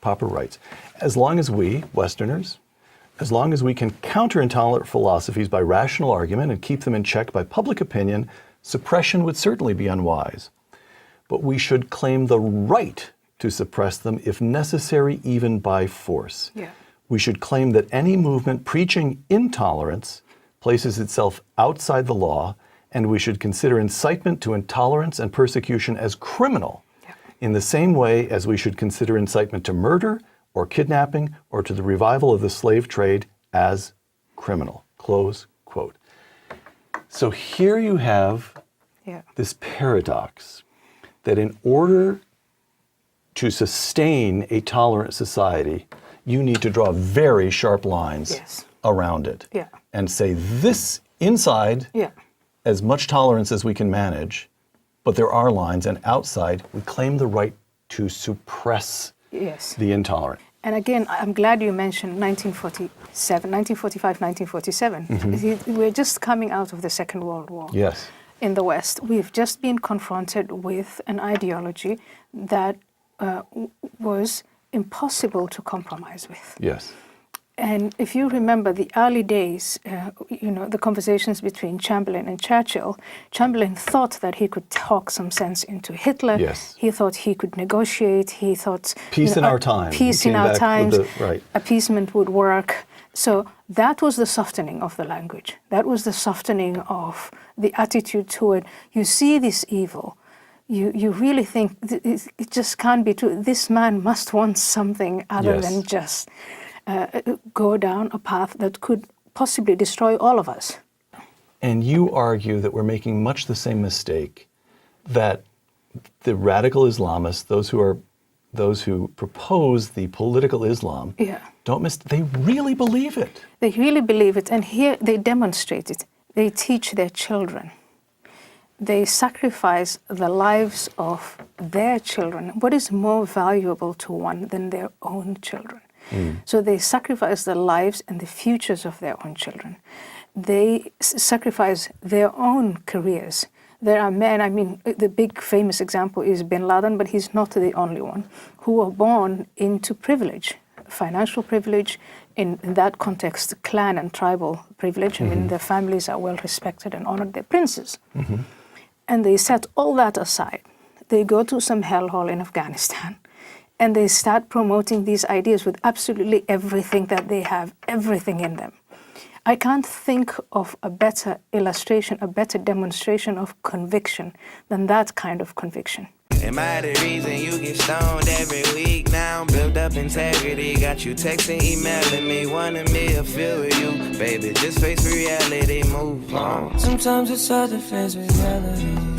proper rights. As long as we, Westerners, as long as we can counter intolerant philosophies by rational argument and keep them in check by public opinion, suppression would certainly be unwise. But we should claim the right to suppress them if necessary, even by force. Yeah. We should claim that any movement preaching intolerance places itself outside the law, and we should consider incitement to intolerance and persecution as criminal, in the same way as we should consider incitement to murder or kidnapping or to the revival of the slave trade as criminal. Close quote. So here you have this paradox that in order to sustain a tolerant society, you need to draw very sharp lines around it and say this inside, as much tolerance as we can manage, but there are lines, and outside we claim the right to suppress the intolerant. And again, I'm glad you mentioned 1945, 1947. We're just coming out of the Second World War. Yes. In the West, we've just been confronted with an ideology that was impossible to compromise with. Yes. And if you remember the early days, the conversations between Chamberlain and Churchill, Chamberlain thought that he could talk some sense into Hitler. Yes. He thought he could negotiate. He thought peace in our time. Peace in our times. Appeasement would work. So that was the softening of the language. That was the softening of the attitude toward, you see this evil. You really think it just can't be true. This man must want something other than just go down a path that could possibly destroy all of us. And you argue that we're making much the same mistake, that the radical Islamists, those who propose the political Islam, they really believe it. They really believe it, and here they demonstrate it. They teach their children. They sacrifice the lives of their children. What is more valuable to one than their own children? So they sacrifice the lives and the futures of their own children. They sacrifice their own careers. There are men, the big famous example is Bin Laden, but he's not the only one, who were born into privilege, financial privilege, in that context, clan and tribal privilege. Their families are well respected and honored, they're princes. And they set all that aside. They go to some hellhole in Afghanistan, and they start promoting these ideas with absolutely everything that they have, everything in them. I can't think of a better illustration, a better demonstration of conviction than that kind of conviction. Am I the reason you get stoned every week now? Build up integrity, got you texting, emailing me, wanting me to feel with you. Baby, just face reality, move on. Sometimes it's hard to face reality.